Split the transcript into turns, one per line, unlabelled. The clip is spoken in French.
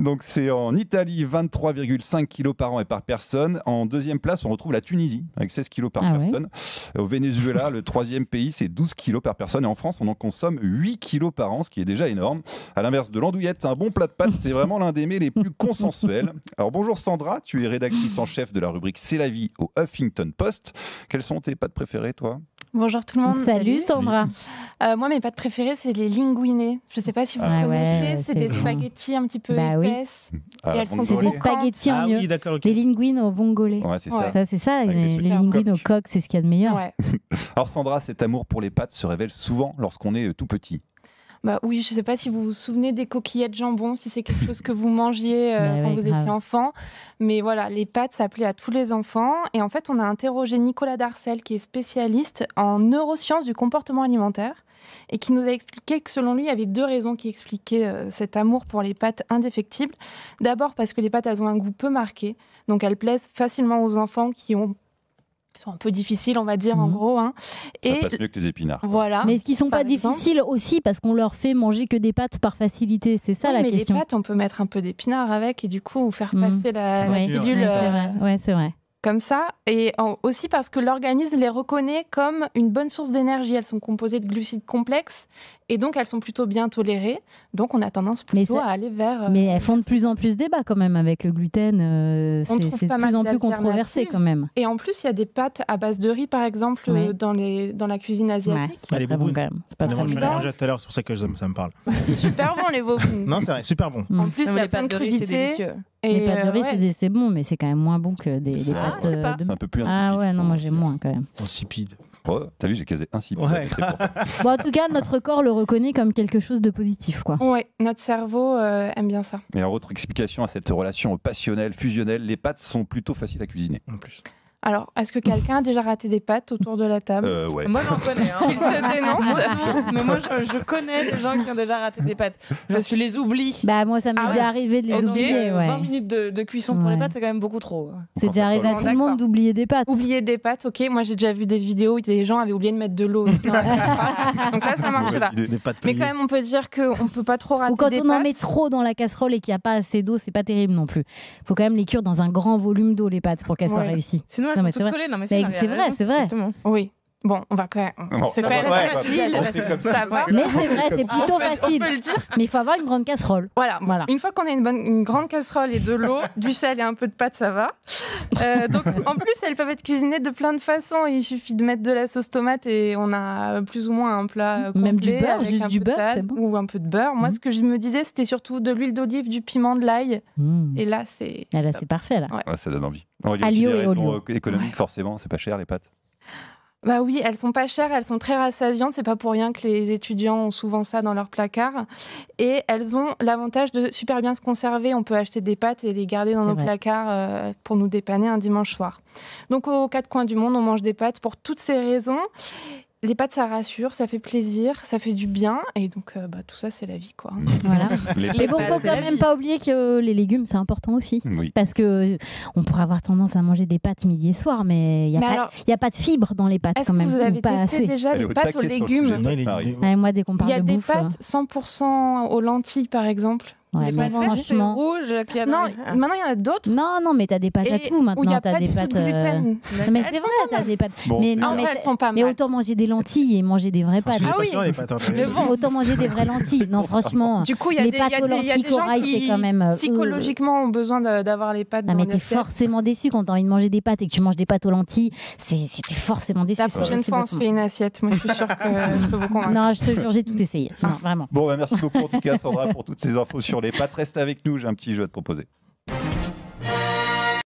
Donc c'est en Italie, 23,5 kg par an et par personne. En deuxième place, on retrouve la Tunisie, avec 16 kg par personne. Au Venezuela, le troisième pays, c'est 12 kg par personne. Et en France, on en consomme 8 kg par an, ce qui est déjà énorme. À l'inverse de l'andouillette, un bon plat de pâtes, c'est vraiment l'un des mets les plus consensuels. Alors bonjour Sandra, tu es rédactrice en chef de la rubrique C'est la vie au Huffington Post. Quelles sont tes pâtes préférées, toi ?
Bonjour tout le monde.
Salut Sandra.
Moi, mes pâtes préférées, c'est les linguine. Je ne sais pas si vous connaissez. C'est des spaghettis un petit peu épaisses.
Et elles sont des spaghettis en mieux.
Oui, d'accord, okay.
Les linguines au vongole.
Ouais, c'est ça.
Ça, c'est ça. Les linguines au coq, c'est ce qu'il y a de meilleur.
Ouais.
Alors Sandra, cet amour pour les pâtes se révèle souvent lorsqu'on est tout petit.
Bah oui, je ne sais pas si vous vous souvenez des coquillettes jambon, si c'est quelque chose que vous mangiez quand vous étiez enfant. Mais voilà, les pâtes, ça plaît à tous les enfants. Et en fait, on a interrogé Nicolas Darcel, qui est spécialiste en neurosciences du comportement alimentaire, et qui nous a expliqué que selon lui, il y avait 2 raisons qui expliquaient cet amour pour les pâtes indéfectibles. D'abord parce que les pâtes, elles ont un goût peu marqué. Donc elles plaisent facilement aux enfants qui sont un peu difficiles, on va dire, en gros. Hein.
Ça passe mieux que les épinards.
Voilà.
Mais est-ce qu'ils ne sont pas difficiles aussi parce qu'on leur fait manger que des pâtes par facilité ? C'est ça la question.
Mais les pâtes, on peut mettre un peu d'épinards avec et du coup faire passer la pilule.
Ouais, c'est vrai.
Comme ça, et aussi parce que l'organisme les reconnaît comme une bonne source d'énergie. Elles sont composées de glucides complexes et donc elles sont plutôt bien tolérées. Donc on a tendance plutôt à aller vers...
Mais elles font de plus en plus débat quand même avec le gluten. C'est de plus en plus controversé quand même.
Et en plus, il y a des pâtes à base de riz, par exemple, dans la cuisine asiatique.
C'est pas très bon quand même. C'est pas très bon.
Je l'ai mangé tout à l'heure, c'est pour ça que ça me parle.
C'est super bon les boboons.
Non, c'est vrai, super bon.
En plus,
les pâtes de riz, c'est délicieux.
Les pâtes de riz, c'est bon, mais c'est quand même moins bon que des pâtes de...
C'est un peu plus insipide.
Ah ouais, non, moi j'aime moins quand même.
Insipide.
Oh, t'as vu, j'ai casé insipide.
Ouais.
Bon, en tout cas, notre corps le reconnaît comme quelque chose de positif, quoi.
Ouais, notre cerveau aime bien ça.
Et alors, autre explication à cette relation passionnelle, fusionnelle, les pâtes sont plutôt faciles à cuisiner.
En plus.
Alors, est-ce que quelqu'un a déjà raté des pâtes autour de la table ?
Ouais.
Moi, j'en connais.
Il se dénonce.
Mais moi, je connais des gens qui ont déjà raté des pâtes. Je les oublie.
Bah, moi, ça m'est déjà arrivé de les oublier.
20 minutes de cuisson pour les pâtes, c'est quand même beaucoup trop.
C'est déjà arrivé à tout le monde d'oublier des pâtes.
Oublier des pâtes, ok. Moi, j'ai déjà vu des vidéos où des gens avaient oublié de mettre de l'eau. Donc là, ça marche pas. Mais quand même, on peut dire qu'on ne peut pas trop rater des pâtes.
Ou quand on en met trop dans la casserole et qu'il n'y a pas assez d'eau, c'est pas terrible non plus. Il faut quand même les cuire dans un grand volume d'eau, les pâtes, pour qu'elles soient réussies.
Sinon, elles sont toutes collées. Non, mais
c'est vrai, c'est vrai.
Oui. Bon, on va quand même. C'est quand même facile.
Mais c'est vrai, c'est plutôt facile. Mais il faut avoir une grande casserole.
Voilà. Une fois qu'on a une grande casserole et de l'eau, du sel et un peu de pâte, ça va. Donc, en plus, elles peuvent être cuisinées de plein de façons. Il suffit de mettre de la sauce tomate et on a plus ou moins un plat complet.
Même du beurre,
avec
juste du beurre, c'est bon.
Ou un peu de beurre. Moi, ce que je me disais, c'était surtout de l'huile d'olive, du piment, de l'ail. Et là, c'est...
Là, c'est parfait, là.
Ouais, ça donne envie. Il y a aussi des raisons économiques, forcément. C'est pas cher, les pâtes.
Bah oui, elles sont pas chères, elles sont très rassasiantes. C'est pas pour rien que les étudiants ont souvent ça dans leur placard. Et elles ont l'avantage de super bien se conserver. On peut acheter des pâtes et les garder dans nos placards pour nous dépanner un dimanche soir. Donc aux 4 coins du monde, on mange des pâtes pour toutes ces raisons. Les pâtes, ça rassure, ça fait plaisir, ça fait du bien. Et donc, tout ça, c'est la vie, quoi.
Voilà. Mais bon, faut quand même pas oublier que les légumes, c'est important aussi.
Oui.
Parce qu'on pourrait avoir tendance à manger des pâtes midi et soir, mais il n'y a pas de fibres dans les pâtes quand même.
Est-ce que vous avez testé déjà des pâtes aux légumes ?
Moi, dès qu'on parle de bouffe...
Il y a des pâtes 100% aux lentilles, par exemple.
Ouais, mais franchement,
rouge qu'il y a
maintenant il y en a d'autres.
Non, mais t'as des pâtes à tout maintenant.
Il y a
t'as
pas
des
du tout
pâtes.
de gluten.
Mais c'est vrai, t'as des pâtes.
Bon.
Mais
elles sont pas mal.
Mais autant manger des lentilles et manger des vraies pâtes.
Ah oui.
Mais bon, autant manger des vraies lentilles. Non, franchement.
Du coup, il y a
les
des
pâtes aux lentilles corail, c'est quand même
psychologiquement ont besoin d'avoir les pâtes.
Non, mais t'es forcément déçu quand t'as envie de manger des pâtes et que tu manges des pâtes aux lentilles. T'es forcément déçu.
La prochaine fois, on se fait une assiette. Moi, je suis sûre que je peux vous convaincre.
Non, je te jure, j'ai tout essayé. Non, vraiment.
Bon, merci beaucoup en tout cas, Sandra, pour toutes ces infos sur les pâtes. Reste avec nous, j'ai un petit jeu à te proposer.